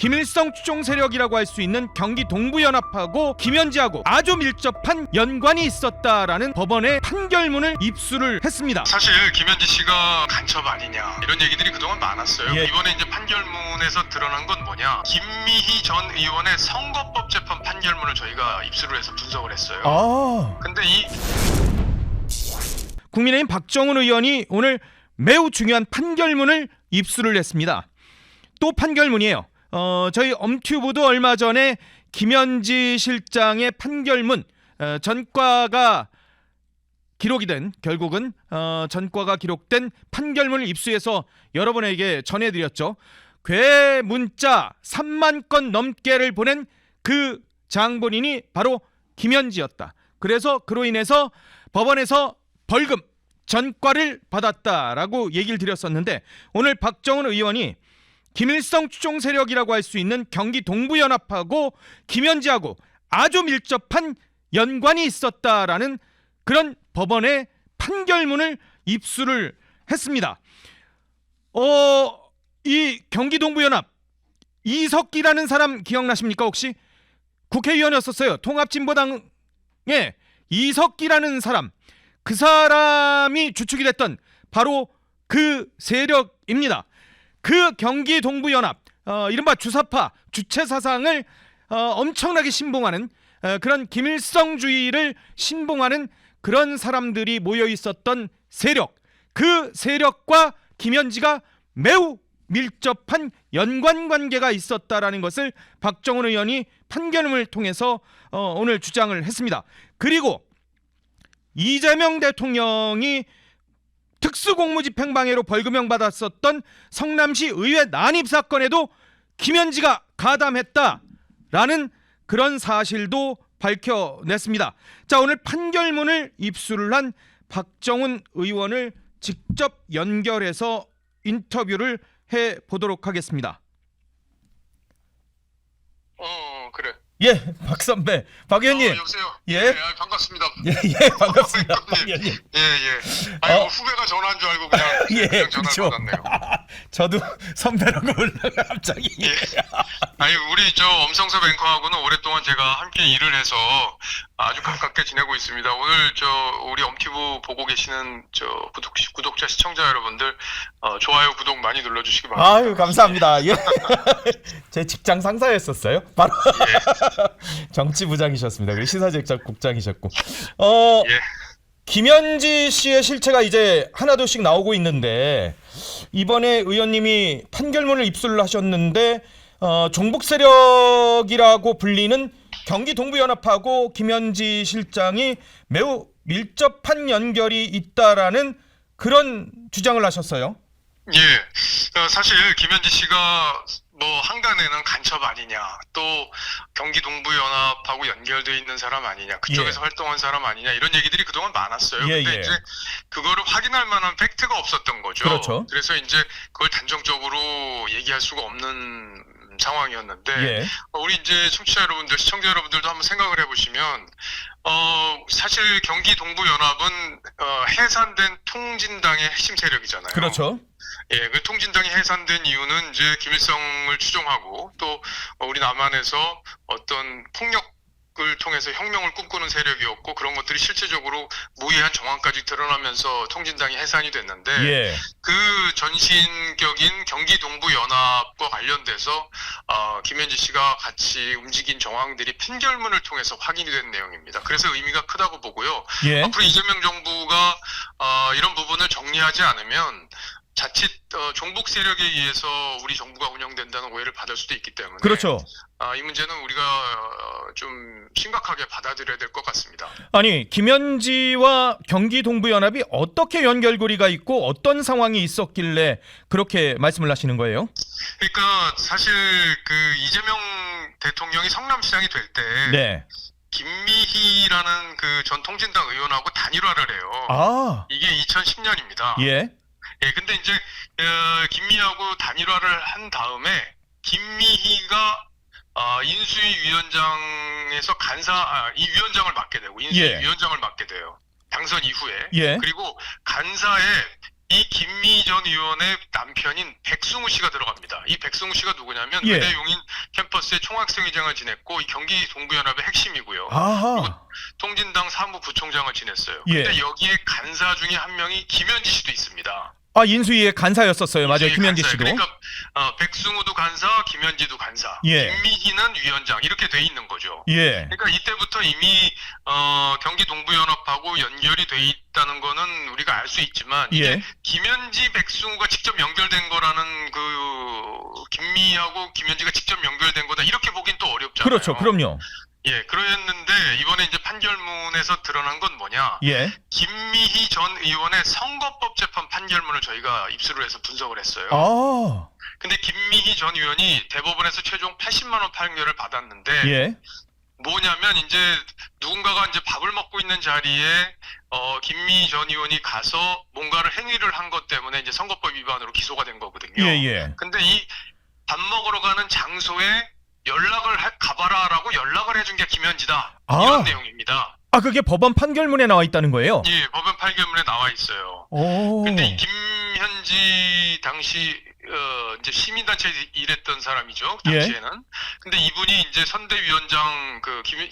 김일성 추종 세력이라고 할 수 있는 경기 동부연합하고 김현지하고 아주 밀접한 연관이 있었다라는 법원의 판결문을 입수를 했습니다. 사실 김현지 씨가 간첩 아니냐 이런 얘기들이 그동안 많았어요. 예. 이번에 이제 판결문에서 드러난 건 뭐냐, 김미희 전 의원의 선거법 재판 판결문을 저희가 입수를 해서 분석을 했어요. 근데 이 국민의힘 박정훈 의원이 오늘 매우 중요한 판결문을 입수를 했습니다. 또 판결문이에요. 저희 엄튜브도 얼마 전에 김현지 실장의 판결문, 전과가 기록이 된, 결국은 전과가 기록된 판결문을 입수해서 여러분에게 전해드렸죠. 괴 문자 3만 건 넘게를 보낸 그 장본인이 바로 김현지였다. 그래서 그로 인해서 법원에서 벌금, 전과를 받았다라고 얘기를 드렸었는데, 오늘 박정훈 의원이 김일성 추종 세력이라고 할 수 있는 경기 동부연합하고 김현지하고 아주 밀접한 연관이 있었다라는 그런 법원의 판결문을 입수를 했습니다. 이 경기 동부연합 이석기라는 사람 기억나십니까 혹시? 국회의원이었었어요. 통합진보당의 이석기라는 사람, 그 사람이 주축이 됐던 바로 그 세력입니다. 그 경기 동부연합, 이른바 주사파, 주체사상을 엄청나게 신봉하는, 그런 김일성주의를 신봉하는 그런 사람들이 모여 있었던 세력, 그 세력과 김현지가 매우 밀접한 연관관계가 있었다라는 것을 박정훈 의원이 판결문을 통해서 오늘 주장을 했습니다. 그리고 이재명 대통령이 특수공무집행방해로 벌금형 받았었던 성남시 의회 난입 사건에도 김현지가 가담했다라는 그런 사실도 밝혀냈습니다. 자, 오늘 판결문을 입수를 한 박정훈 의원을 직접 연결해서 인터뷰를 해보도록 하겠습니다. 그래. 예, 박 선배, 박 의원님. 여보세요. 예. 반갑습니다. 예, 반갑습니다. 박 의원님. 아이고, 후배가 전화한 줄 알고 그냥 전화 그렇죠. 받았네요. 저도 선배라고 불러요, 갑자기. 예. 아니, 우리 저 엄성섭 앵커하고는 오랫동안 제가 함께 일을 해서 아주 가깝게 지내고 있습니다. 오늘 우리 엄티브 보고 계시는 구독자 시청자 여러분들, 좋아요, 구독 많이 눌러주시기 바랍니다. 아유, 감사합니다. 예. 제 직장 상사였었어요. 바로 정치부장이셨습니다. 그리고 시사제작국장이셨고. 예. 김현지 씨의 실체가 이제 하나둘씩 나오고 있는데, 이번에 의원님이 판결문을 입수를 하셨는데, 종북 세력이라고 불리는 경기 동부연합하고 김현지 실장이 매우 밀접한 연결이 있다라는 그런 주장을 하셨어요. 예. 사실 김현지 씨가 한간에는 간첩 아니냐, 또 경기 동부연합하고 연결되어 있는 사람 아니냐, 그쪽에서 활동한 사람 아니냐, 이런 얘기들이 그동안 많았어요. 근데 이제 그거를 확인할 만한 팩트가 없었던 거죠. 그렇죠. 그래서 이제 그걸 단정적으로 얘기할 수가 없는 상황이었는데, 우리 이제 청취자 여러분들, 시청자 여러분들도 한번 생각을 해보시면, 사실 경기 동부연합은 해산된 통진당의 핵심 세력이잖아요. 그렇죠. 예, 그 통진당이 해산된 이유는 이제 김일성을 추종하고, 또 우리 남한에서 어떤 폭력을 통해서 혁명을 꿈꾸는 세력이었고, 그런 것들이 실제적으로 무의한 정황까지 드러나면서 통진당이 해산이 됐는데, 그 전신격인 경기 동부연합과 관련돼서 김현지 씨가 같이 움직인 정황들이 판결문을 통해서 확인이 된 내용입니다. 그래서 의미가 크다고 보고요. 앞으로 이재명 정부가 이런 부분을 정리하지 않으면 자칫 종북 세력에 의해서 우리 정부가 운영된다는 오해를 받을 수도 있기 때문에, 그렇죠. 이 문제는 우리가 좀 심각하게 받아들여야 될 것 같습니다. 아니, 김현지와 경기 동부연합이 어떻게 연결고리가 있고 어떤 상황이 있었길래 그렇게 말씀을 하시는 거예요? 그러니까 사실 그 이재명 대통령이 성남시장이 될 때 김미희라는 그 전 통진당 의원하고 단일화를 해요. 이게 2010년입니다. 예, 근데 이제 김미희하고 단일화를 한 다음에 김미희가 인수위 위원장에서 이 위원장을 맡게 되고, 인수위 위원장을 맡게 돼요. 당선 이후에. 그리고 간사에 이 김미희 전 의원의 남편인 백승우 씨가 들어갑니다. 이 백승우 씨가 누구냐면 의대 용인 캠퍼스의 총학생회장을 지냈고 이 경기 동부연합의 핵심이고요. 아하. 통진당 사무부총장을 지냈어요. 예. 근데 여기에 간사 중에 한 명이 김현지 씨도 있습니다. 아, 인수위의 간사였었어요. 맞아요. 인수위 김현지 간사예요. 씨도. 그러니까 백승우도 간사, 김현지도 간사, 예. 김미희는 위원장 이렇게 돼 있는 거죠. 예. 그러니까 이때부터 이미 경기 동부연합하고 연결이 돼 있다는 거는 우리가 알 수 있지만 이게 예. 김현지, 백승우가 직접 연결된 거라는 그 김미희하고 김현지가 직접 연결된 거다 이렇게 보긴 또 어렵잖아요. 그렇죠. 그럼요. 예, 그랬는데 이번에 이제 판결문에서 드러난 건 뭐냐? 예. 김미희 전 의원의 선거법 재판 판결문을 저희가 입수를 해서 분석을 했어요. 아. 근데 김미희 전 의원이 대법원에서 최종 80만 원 판결을 받았는데 예. 뭐냐면 이제 누군가가 이제 밥을 먹고 있는 자리에 김미희 전 의원이 가서 뭔가를 행위를 한 것 때문에 이제 선거법 위반으로 기소가 된 거거든요. 예, 예. 근데 이 밥 먹으러 가는 장소에 가봐라라고 연락을 해준 게 김현지다. 아. 이런 내용입니다. 아, 그게 법원 판결문에 나와 있다는 거예요? 예, 법원 판결문에 나와 있어요. 오. 근데 이 김현지 당시 이제 시민단체에 일했던 사람이죠. 당시에는. 근데 이분이 이제 선대위원장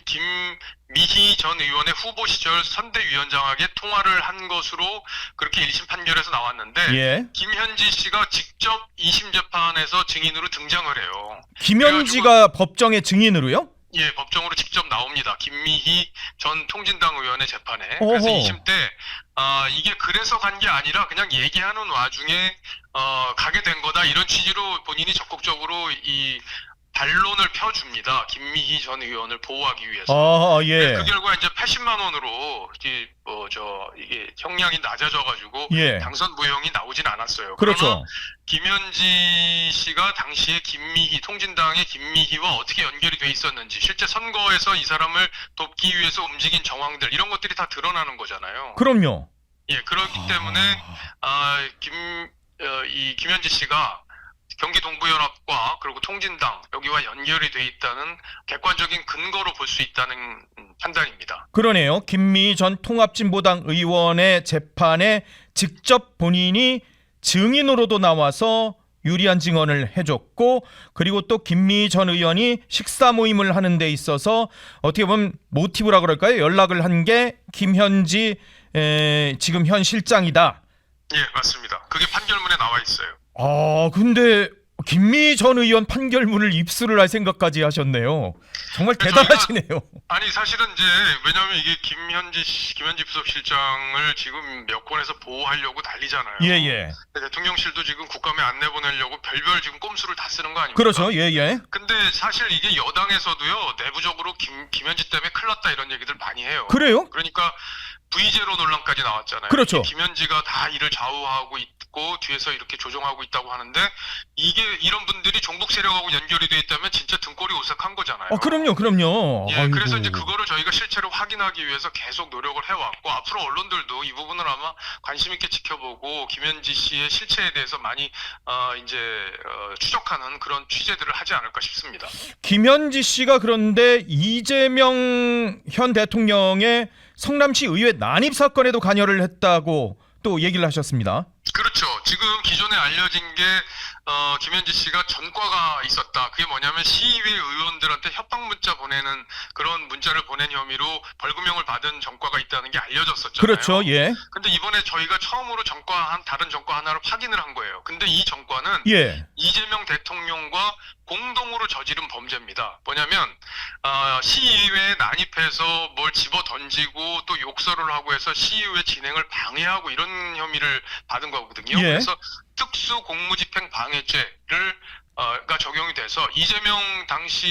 김미희 전 의원의 후보 시절 선대위원장에게 통화를 한 것으로 그렇게 1심 판결에서 나왔는데 예. 김현지 씨가 직접 2심 재판에서 증인으로 등장을 해요. 김현지가 법정의 증인으로요? 예, 법정으로 직접 나옵니다. 김미희 전 통진당 의원의 재판에. 오호. 그래서 2심 때 이게 그래서 간 게 아니라 그냥 얘기하는 와중에 가게 된 거다 이런 취지로 본인이 적극적으로 이 반론을 펴줍니다. 김미희 전 의원을 보호하기 위해서. 아, 예. 그 결과 이제 80만 원으로 이게 형량이 낮아져가지고 예. 당선 무효형이 나오진 않았어요. 그렇죠. 그러면 김현지 씨가 당시에 통진당의 김미희와 어떻게 연결이 돼 있었는지, 실제 선거에서 이 사람을 돕기 위해서 움직인 정황들 이런 것들이 다 드러나는 거잖아요. 그럼요. 예, 그렇기 때문에 이 김현지 씨가 경기 동부연합과 그리고 통진당 여기와 연결이 돼 있다는 객관적인 근거로 볼 수 있다는 판단입니다. 그러네요. 김미희 전 통합진보당 의원의 재판에 직접 본인이 증인으로도 나와서 유리한 증언을 해줬고, 그리고 또 김미희 전 의원이 식사 모임을 하는 데 있어서 어떻게 보면 모티브라 그럴까요? 연락을 한 게 김현지 지금 현 실장이다. 예, 맞습니다. 그게 판결문에 나와 있어요. 아, 근데 김미희 전 의원 판결문을 입수를 할 생각까지 하셨네요. 정말 대단하시네요. 아니 사실은 이제 왜냐하면 이게 김현지 비서실장을 지금 여권에서 보호하려고 난리잖아요. 예예. 대통령실도 지금 국감에 안 내보내려고 별별 지금 꼼수를 다 쓰는 거 아닙니까? 그렇죠. 예예. 근데 사실 이게 여당에서도요 내부적으로 김현지 때문에 큰일 났다 이런 얘기들 많이 해요. 그래요? 그러니까 V제로 논란까지 나왔잖아요. 그렇죠. 김현지가 다 일을 좌우하고 있고 뒤에서 이렇게 조종하고 있다고 하는데 이게 이런 분들이 종북 세력하고 연결이 돼 있다면 진짜 등골이 오싹한 거잖아요. 그럼요. 예, 아이고. 그래서 이제 그거를 저희가 실체로 확인하기 위해서 계속 노력을 해왔고 앞으로 언론들도 이 부분을 아마 관심 있게 지켜보고 김현지 씨의 실체에 대해서 많이 추적하는 그런 취재들을 하지 않을까 싶습니다. 김현지 씨가 그런데 이재명 현 대통령의 성남시 의회 난입 사건에도 관여를 했다고 또 얘기를 하셨습니다. 그렇죠. 지금 기존에 알려진 게 김현지 씨가 전과가 있었다. 그게 뭐냐면 시의회 의원들한테 협박 문자 보내는 그런 문자를 보낸 혐의로 벌금형을 받은 전과가 있다는 게 알려졌었잖아요. 그렇죠. 예. 근데 이번에 저희가 처음으로 다른 전과 하나를 확인을 한 거예요. 근데 이 전과는 예. 이재명 대통령과 공동으로 저지른 범죄입니다. 뭐냐면 시의회에 난입해서 뭘 집어 던지고 또 욕설을 하고 해서 시의회 진행을 방해하고 이런 혐의를 받은 거거든요. 예. 그래서 특수 공무집행 방해죄를 가 적용이 돼서 이재명 당시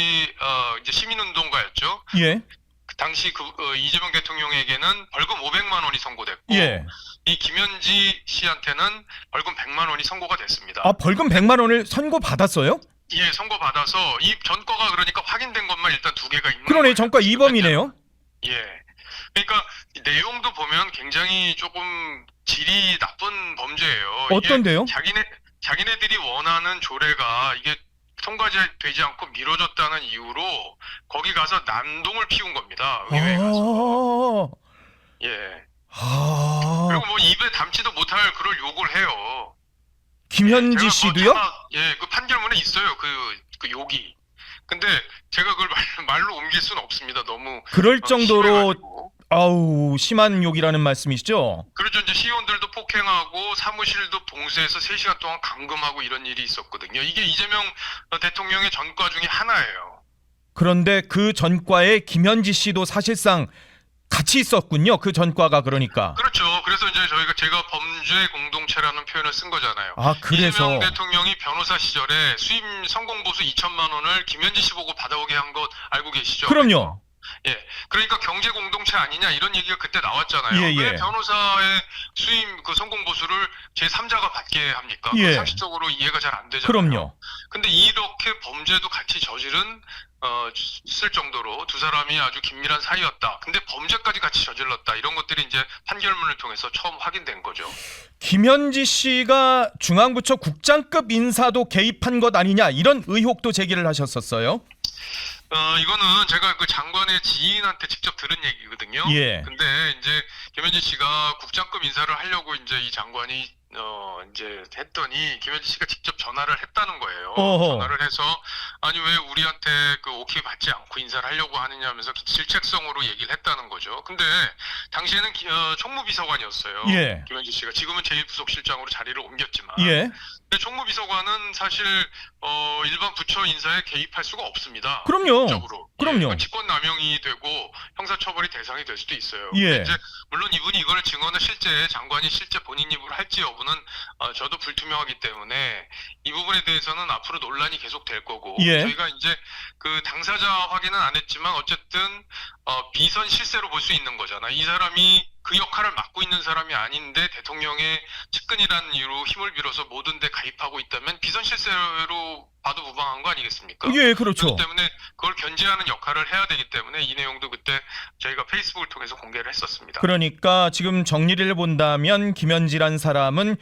이제 시민운동가였죠. 예. 그 당시 이재명 대통령에게는 벌금 500만 원이 선고됐고 예. 이 김현지 씨한테는 벌금 100만 원이 선고가 됐습니다. 아, 벌금 100만 원을 선고 받았어요? 예, 선고받아서 이 전과가 그러니까 확인된 것만 일단 2개가 있는 그러네. 거예요. 전과 2범이네요. 예. 그러니까 내용도 보면 굉장히 조금 질이 나쁜 범죄예요. 어떤데요? 이게 자기네들이 원하는 조례가 이게 통과되지 않고 미뤄졌다는 이유로 거기 가서 난동을 피운 겁니다. 의회에 가서. 예. 그리고 뭐 입에 담지도 못할 그럴 욕을 해요. 김현지 씨도요? 그 판결문에 있어요. 그 욕이. 근데 제가 그걸 말로 옮길 수는 없습니다. 너무 그럴 정도로 심해가지고. 아우 심한 욕이라는 말씀이시죠? 그렇죠. 이제 시의원들도 폭행하고 사무실도 봉쇄해서 3시간 동안 감금하고 이런 일이 있었거든요. 이게 이재명 대통령의 전과 중에 하나예요. 그런데 그 전과에 김현지 씨도 사실상 같이 있었군요. 그 전과가 그러니까. 그렇죠. 그래서 이제 제가 범죄 공동체라는 표현을 쓴 거잖아요. 아 그래서 이재명 대통령이 변호사 시절에 수임 성공보수 2천만 원을 김현지 씨 보고 받아오게 한 것 알고 계시죠? 그럼요. 예. 그러니까 경제 공동체 아니냐 이런 얘기가 그때 나왔잖아요. 예, 예. 왜 변호사의 수임 그 성공 보수를 제3자가 받게 합니까? 예. 상식적으로 이해가 잘 안 되잖아요. 그럼요. 근데 이렇게 범죄도 같이 저지른 쓸 정도로 두 사람이 아주 긴밀한 사이였다. 근데 범죄까지 같이 저질렀다. 이런 것들이 이제 판결문을 통해서 처음 확인된 거죠. 김현지 씨가 중앙부처 국장급 인사도 개입한 것 아니냐 이런 의혹도 제기를 하셨었어요. 이거는 제가 그 장관의 지인한테 직접 들은 얘기거든요. 예. 근데 이제 김현지 씨가 국장급 인사를 하려고 이제 이 장관이 이제 했더니 김현지 씨가 직접 전화를 했다는 거예요. 어허. 전화를 해서 아니 왜 우리한테 그 오케이 받지 않고 인사를 하려고 하느냐면서 질책성으로 얘기를 했다는 거죠. 근데 당시에는 총무비서관이었어요. 예. 김현지 씨가 지금은 제1부속실장으로 자리를 옮겼지만. 예. 근데 총무비서관은 사실 일반 부처 인사에 개입할 수가 없습니다. 그럼요. 법적으로. 그럼요. 예, 직권남용이 되고 형사처벌이 대상이 될 수도 있어요. 예. 근데 이제 물론 이분이 이걸 증언을 장관이 실제 본인 입으로 할지 여부는 저도 불투명하기 때문에 이 부분에 대해서는 앞으로 논란이 계속될 거고 예. 저희가 이제 그 당사자 확인은 안 했지만 어쨌든 비선 실세로 볼 수 있는 거잖아. 이 사람이 그 역할을 맡고 있는 사람이 아닌데 대통령의 측근이라는 이유로 힘을 빌어서 모든 데 가입하고 있다면 비선 실세로 봐도 무방한 거 아니겠습니까? 예, 그렇죠. 그렇기 때문에 그걸 견제하는 역할을 해야 되기 때문에 이 내용도 그때 저희가 페이스북을 통해서 공개를 했었습니다. 그러니까 지금 정리를 해본다면 김현지란 사람은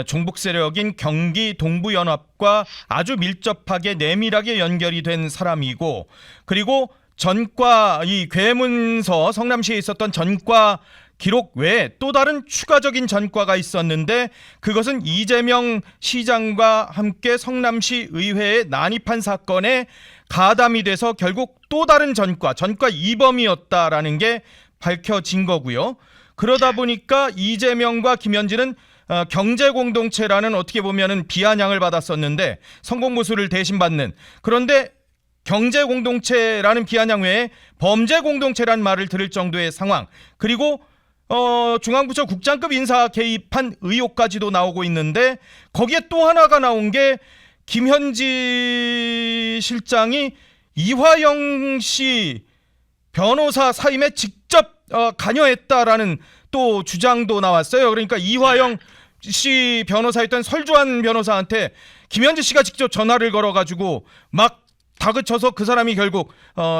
종북 세력인 경기 동부연합과 아주 밀접하게 내밀하게 연결이 된 사람이고 그리고 전과 이 괴문서 성남시에 있었던 전과 기록 외에 또 다른 추가적인 전과가 있었는데 그것은 이재명 시장과 함께 성남시 의회에 난입한 사건에 가담이 돼서 결국 또 다른 전과 2범이었다라는 게 밝혀진 거고요. 그러다 보니까 이재명과 김현지는 경제공동체라는 어떻게 보면은 비아냥을 받았었는데 성공보수를 대신 받는 그런데 경제공동체라는 비아냥 외에 범죄공동체라는 말을 들을 정도의 상황 그리고 중앙부처 국장급 인사 개입한 의혹까지도 나오고 있는데 거기에 또 하나가 나온 게 김현지 실장이 이화영 씨 변호사 사임에 직접 관여했다라는 또 주장도 나왔어요. 그러니까 이화영 씨 변호사였던 설주환 변호사한테 김현지 씨가 직접 전화를 걸어가지고 막 다그쳐서 그 사람이 결국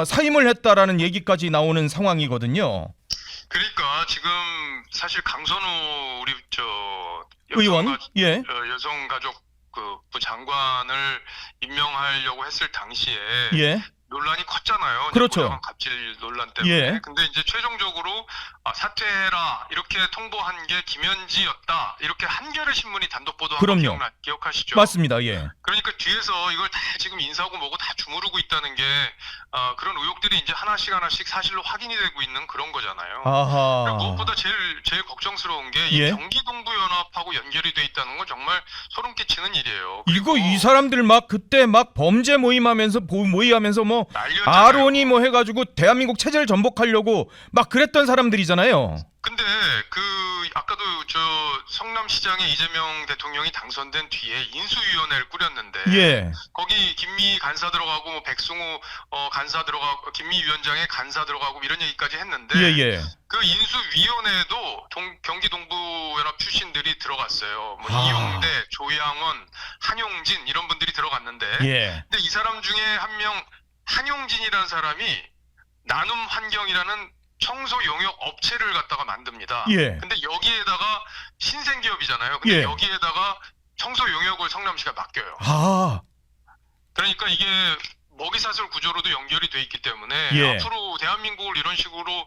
사임을 했다라는 얘기까지 나오는 상황이거든요. 그러니까 지금 사실 강선우 우리 의원, 예, 여성가족 부 장관을 임명하려고 했을 당시에 예, 논란이 컸잖아요. 그렇죠. 고령한 갑질 논란 때문에. 예. 근데 이제 최종적으로 사퇴해라 이렇게 통보한 게 김현지였다. 이렇게 한겨레 신문이 단독 보도한 거 그럼요. 기억하시죠? 맞습니다. 예. 그러니까 뒤에서 이걸 다 지금 인사하고 뭐고 다 주무르고 있다는 게 그런 의혹들이 이제 하나씩 사실로 확인이 되고 있는 그런 거잖아요. 아하. 무엇보다 제일 걱정스러운 게 이 예. 경기동부연합하고 연결이 돼 있다는 건 정말 소름 끼치는 일이에요. 이거 이 사람들 막 그때 막 범죄 모임하면서 뭐 난리였잖아요. 아론이 뭐 해가지고 대한민국 체제를 전복하려고 막 그랬던 사람들이잖아요. 근데 아까도 성남시장에 이재명 대통령이 당선된 뒤에 인수위원회를 꾸렸는데 예, 거기 김미 간사 들어가고 뭐 백승우 간사 들어가고 김미 위원장의 간사 들어가고 이런 얘기까지 했는데 예. 그 인수위원회에도 경기 동부연합 출신들이 들어갔어요. 뭐 아. 이용대, 조양원, 한용진 이런 분들이 들어갔는데 예. 근데 이 사람 중에 한 명 한용진이라는 사람이 나눔 환경이라는 청소 용역 업체를 갖다가 만듭니다. 예. 근데 여기에다가 신생기업이잖아요. 근데 예. 여기에다가 청소 용역을 성남시가 맡겨요. 아, 그러니까 이게 먹이사슬 구조로도 연결이 돼 있기 때문에 예. 앞으로 대한민국을 이런 식으로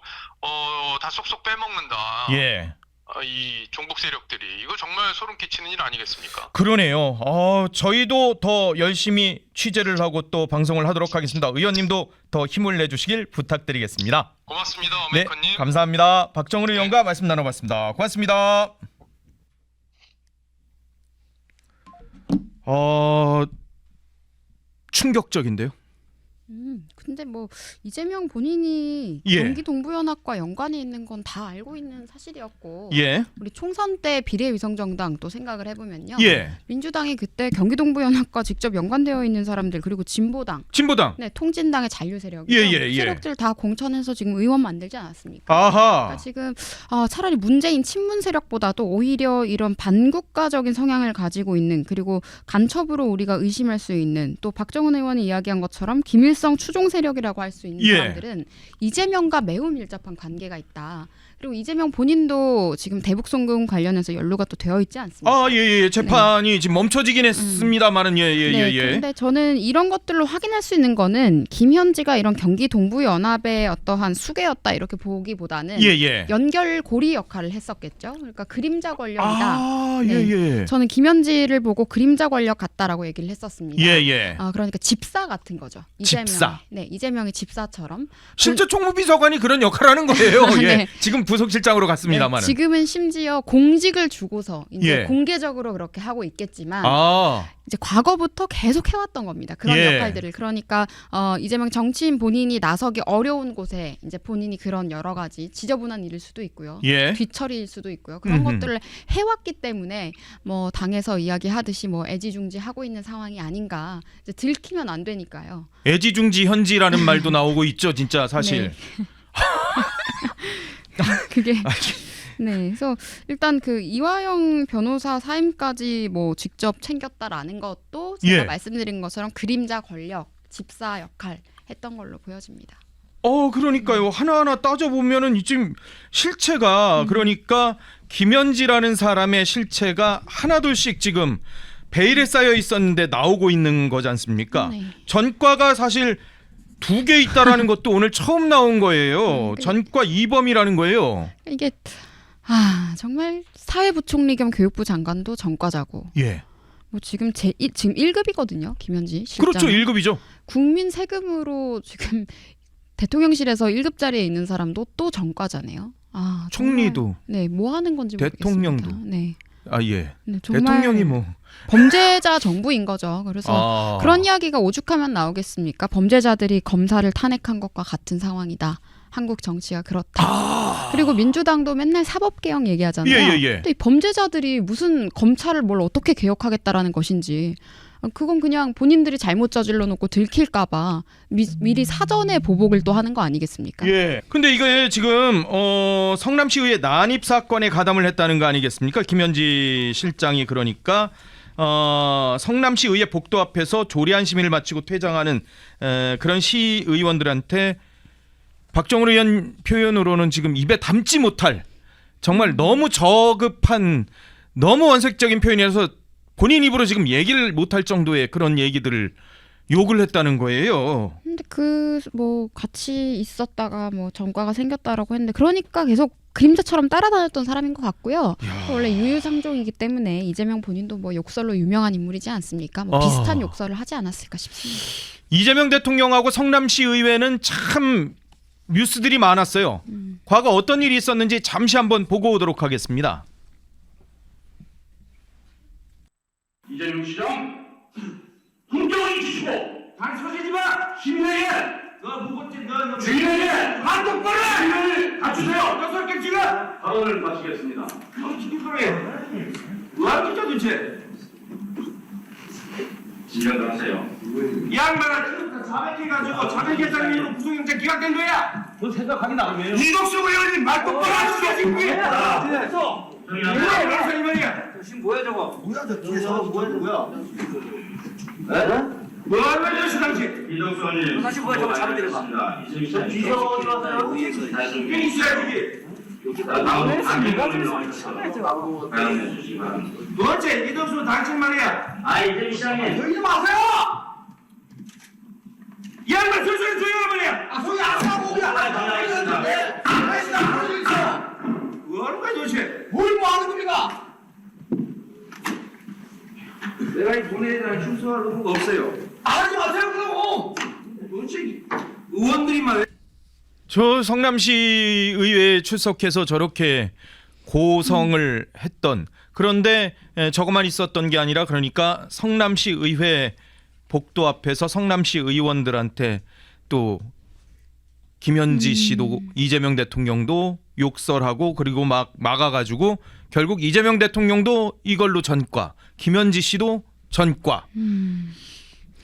다 쏙쏙 빼먹는다. 예. 이 종북 세력들이 이거 정말 소름 끼치는 일 아니겠습니까? 그러네요. 저희도 더 열심히 취재를 하고 또 방송을 하도록 하겠습니다. 의원님도 더 힘을 내주시길 부탁드리겠습니다. 고맙습니다, 네, 어메이커님. 감사합니다. 박정은 의원과 말씀 나눠봤습니다. 고맙습니다. 충격적인데요. 근데 뭐 이재명 본인이 예. 경기동부연합과 연관이 있는 건 다 알고 있는 사실이었고 예, 우리 총선 때 비례위성정당 또 생각을 해보면요. 예. 민주당이 그때 경기동부연합과 직접 연관되어 있는 사람들 그리고 진보당, 진보당. 네, 통진당의 잔류세력, 예. 세력들 다 공천해서 지금 의원 만들지 않았습니까? 아하. 그러니까 지금 차라리 문재인 친문 세력보다도 오히려 이런 반국가적인 성향을 가지고 있는 그리고 간첩으로 우리가 의심할 수 있는 또 박정은 의원이 이야기한 것처럼 김일성 추종 세력이라고 할 수 있는 예. 사람들은 이재명과 매우 밀접한 관계가 있다. 그리고 이재명 본인도 지금 대북송금 관련해서 연루가 또 되어 있지 않습니까? 예. 재판이 지금 멈춰지긴 했습니다만은 네, 예. 그런데 저는 이런 것들로 확인할 수 있는 거는 김현지가 이런 경기 동부연합의 어떠한 수괴였다 이렇게 보기보다는 예. 연결고리 역할을 했었겠죠. 그러니까 그림자 권력이다. 예. 저는 김현지를 보고 그림자 권력 같다라고 얘기를 했었습니다. 예. 그러니까 집사 같은 거죠. 집사. 이재명의 집사처럼. 실제 총무비서관이 그런 역할을 하는 거예요. 예. 네. 지금 부속실장으로 갔습니다만은. 지금은 심지어 공직을 주고서 이제 예. 공개적으로 그렇게 하고 있겠지만 이제 과거부터 계속 해왔던 겁니다. 그런 예. 역할들을. 그러니까 이재명 정치인 본인이 나서기 어려운 곳에 이제 본인이 그런 여러 가지 지저분한 일일 수도 있고요. 예. 뒤처리일 수도 있고요. 그런 음흠. 것들을 해왔기 때문에 뭐 당에서 이야기하듯이 뭐 애지중지하고 있는 상황이 아닌가. 이제 들키면 안 되니까요. 애지중지 현지라는 말도 나오고 있죠. 진짜 사실. 네. 그게 네, 그래서 일단 그 이화영 변호사 사임까지 뭐 직접 챙겼다라는 것도 제가 예. 말씀드린 것처럼 그림자 권력, 집사 역할 했던 걸로 보여집니다. 그러니까요. 하나하나 따져보면은 지금 실체가 그러니까 김현지라는 사람의 실체가 하나둘씩 지금 베일에 쌓여 있었는데 나오고 있는 거지 않습니까? 네. 전과가 사실 2개 있다라는 것도 오늘 처음 나온 거예요. 전과 2범이라는 거예요. 이게 정말 사회부총리 겸 교육부 장관도 전과자고. 예. 뭐 지금 지금 1급이거든요. 김현지 실장. 그렇죠. 1급이죠. 국민 세금으로 지금 대통령실에서 1급자리에 있는 사람도 또 전과자네요. 총리도. 정말, 네, 뭐 하는 건지 대통령도. 모르겠습니다. 네. 예. 네, 정말 대통령이 뭐 범죄자 정부인 거죠. 그래서 그런 이야기가 오죽하면 나오겠습니까? 범죄자들이 검사를 탄핵한 것과 같은 상황이다. 한국 정치가 그렇다. 그리고 민주당도 맨날 사법개혁 얘기하잖아요. 예. 근데 이 범죄자들이 무슨 검찰을 뭘 어떻게 개혁하겠다라는 것인지 그건 그냥 본인들이 잘못 저질러 놓고 들킬까 봐 미리 사전에 보복을 또 하는 거 아니겠습니까? 예. 근데 이게 지금 성남시의회 난입 사건에 가담을 했다는 거 아니겠습니까? 김현지 실장이 그러니까 성남시의회 복도 앞에서 조리한 시민을 마치고 퇴장하는 그런 시의원들한테 박정은 의원 표현으로는 지금 입에 담지 못할 정말 너무 저급한 너무 원색적인 표현이라서 본인 입으로 지금 얘기를 못할 정도의 그런 얘기들을 욕을 했다는 거예요. 근데 뭐 같이 있었다가 뭐 전과가 생겼다라고 했는데 그러니까 계속 그림자처럼 따라다녔던 사람인 것 같고요. 원래 유유상종이기 때문에 이재명 본인도 뭐 욕설로 유명한 인물이지 않습니까? 뭐 비슷한 욕설을 하지 않았을까 싶습니다. 이재명 대통령하고 성남시 의회는 참 뉴스들이 많았어요. 과거 어떤 일이 있었는지 잠시 한번 보고 오도록 하겠습니다. 이재명 시장 공정을 주시고 당서지지 마. 시민에게 너 무겁지 너 주인에게 한 똑바로 시민을 갖추세요. 6개 지금 발언을 마치겠습니다. 당신이 그래 뭐하는 거죠 도대체? 진정을 하세요. 이 양반아 지금부터 자백해가지고 자백해장면으로 구속영장 기각된 거야. 너 생각하기 나름이에요. 이덕수 의원님 말 똑바로 하시게 지금 됐어. 그래서 이 말이야. 지금 뭐야 저거? 뭐야 저 뒤에서 뭐야? 네? 뭐 하는 거야 저 당신? 이덕수 의원님 다시 뭐야 저거 잡아 내려가. 뒤에서 어디 왔어요? 여기 있어요 여기. 도대체 이덕수 당신 말이야. 이재명 시장님 여기 마세요. 이 양반 소리 조용한 말이야. 소리 안 하고 뭐야? 뭐 하는 거야 도대체? 뭐야? 출석할 의무가 없어요. 하지 마세요 그러고. 도대체 의원들이만 저 성남시 의회에 출석해서 저렇게 고성을 했던, 그런데 저것만 있었던 게 아니라, 그러니까 성남시 의회 복도 앞에서 성남시 의원들한테 또 김현지 씨도 이재명 대통령도 욕설하고, 그리고 막 막아가지고 결국 이재명 대통령도 이걸로 전과, 김현지 씨도 전과,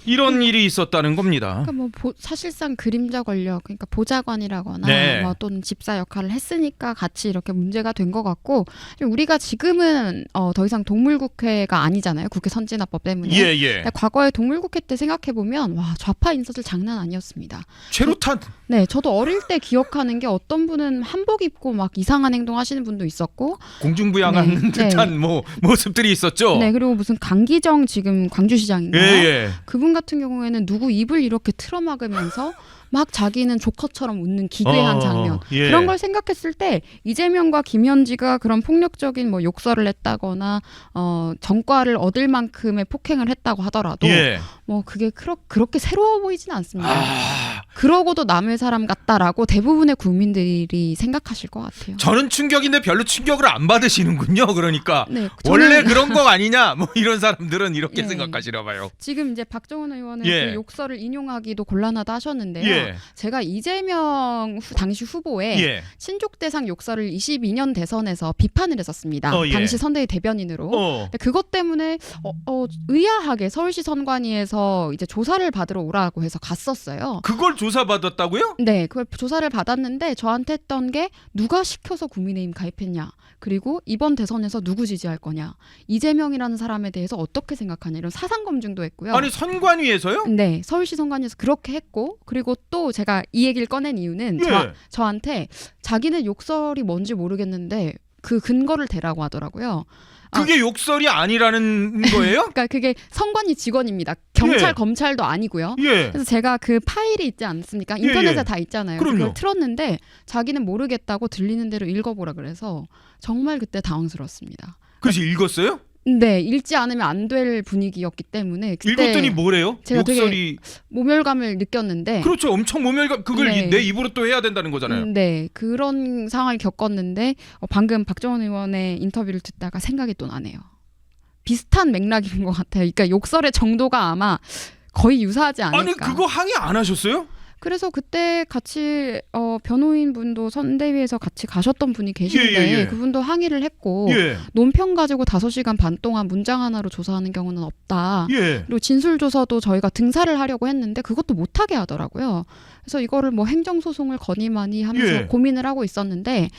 이런 일이 있었다는 겁니다. 그러니까 뭐 사실상 그림자 권력, 그러니까 보좌관이라거나 네. 뭐 또는 집사 역할을 했으니까 같이 이렇게 문제가 된 것 같고, 좀 우리가 지금은 더 이상 동물국회가 아니잖아요. 국회 선진화법 때문에. 예. 근데 과거에 동물국회 때 생각해 보면 와, 좌파 인사들 장난 아니었습니다. 최루탄. 네, 저도 어릴 때 기억하는 게 어떤 분은 한복 입고 막 이상한 행동 하시는 분도 있었고, 공중부양하는 네. 듯한 뭐 모습들이 있었죠. 네, 그리고 무슨 강기정 지금 광주시장인가요? 예. 그분 같은 경우에는 누구 입을 이렇게 틀어막으면서 막 자기는 조커처럼 웃는 기괴한 장면, 예. 그런 걸 생각했을 때 이재명과 김현지가 그런 폭력적인 뭐 욕설을 했다거나 전과를 얻을 만큼의 폭행을 했다고 하더라도 예. 뭐 그게 그렇게 새로워 보이지는 않습니다. 아, 그러고도 남의 사람 같다라고 대부분의 국민들이 생각하실 것 같아요. 저는 충격인데 별로 충격을 안 받으시는군요. 그러니까 네, 원래 저는 그런 거 아니냐, 뭐 이런 사람들은 이렇게 예. 생각하시나 봐요. 지금 이제 박정원 의원은 예. 그 욕설을 인용하기도 곤란하다 하셨는데요. 예. 제가 이재명 당시 후보에 예. 친족 대상 욕설을 22년 대선에서 비판을 했었습니다. 예. 당시 선대위 대변인으로. 어. 근데 그것 때문에 의아하게 서울시 선관위에서 이제 조사를 받으러 오라고 해서 갔었어요. 그걸 조사받았다고요? 네, 그걸 조사를 받았는데 저한테 했던 게 누가 시켜서 국민의힘 가입했냐, 그리고 이번 대선에서 누구 지지할 거냐, 이재명이라는 사람에 대해서 어떻게 생각하냐, 이런 사상 검증도 했고요. 아니 선관위에서요? 네, 서울시 선관위에서 그렇게 했고, 그리고 또 제가 이 얘기를 꺼낸 이유는 예. 저한테 자기는 욕설이 뭔지 모르겠는데 그 근거를 대라고 하더라고요. 그게 욕설이 아니라는 거예요? 그러니까 그게 선관위 직원입니다. 경찰, 예. 검찰도 아니고요. 예. 그래서 제가 그 파일이 있지 않습니까? 인터넷에 예. 다 있잖아요. 그럼요. 그걸 틀었는데 자기는 모르겠다고 들리는 대로 읽어보라 그래서 정말 그때 당황스러웠습니다. 그래서 읽었어요? 네, 읽지 않으면 안 될 분위기였기 때문에 그때 읽었더니 뭐래요? 제가 되게 욕설이. 모멸감을 느꼈는데, 그렇죠. 엄청 모멸감. 그걸 네. 내 입으로 또 해야 된다는 거잖아요. 네, 그런 상황을 겪었는데 방금 박정원 의원의 인터뷰를 듣다가 생각이 또 나네요. 비슷한 맥락인 것 같아요. 그러니까 욕설의 정도가 아마 거의 유사하지 않을까. 아니 그거 항의 안 하셨어요? 그래서 그때 같이 변호인 분도 선대위에서 같이 가셨던 분이 계신데 예. 그분도 항의를 했고, 예. 논평 가지고 5시간 반 동안 문장 하나로 조사하는 경우는 없다. 예. 그리고 진술조서도 저희가 등사를 하려고 했는데 그것도 못하게 하더라고요. 그래서 이거를 뭐 행정소송을 거니마니 하면서 예. 고민을 하고 있었는데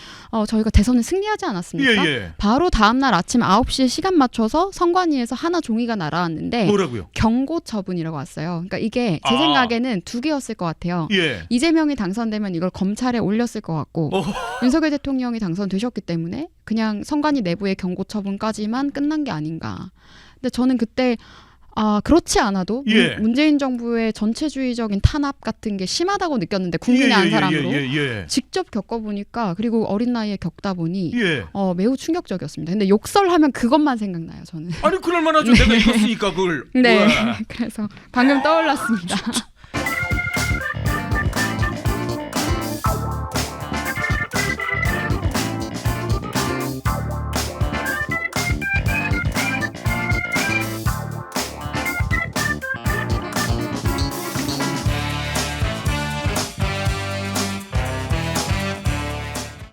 저희가 대선을 승리하지 않았습니까? 예. 바로 다음날 아침 9시에 시간 맞춰서 선관위에서 하나 종이가 날아왔는데 뭐라고요? 경고 처분이라고 왔어요. 그러니까 이게 제 생각에는 두 개였을 것 같아요. 예. 이재명이 당선되면 이걸 검찰에 올렸을 것 같고, 윤석열 대통령이 당선되셨기 때문에 그냥 선관위 내부의 경고 처분까지만 끝난 게 아닌가. 근데 저는 그때 그렇지 않아도 예. 문재인 정부의 전체주의적인 탄압 같은 게 심하다고 느꼈는데, 국민의 한 사람으로 직접 겪어보니까, 그리고 어린 나이에 겪다 보니 예. 매우 충격적이었습니다. 근데 욕설하면 그것만 생각나요, 저는. 아니 그럴 만하죠. 내가 읽었으니까 그걸. 네, 우와. 그래서 방금 떠올랐습니다.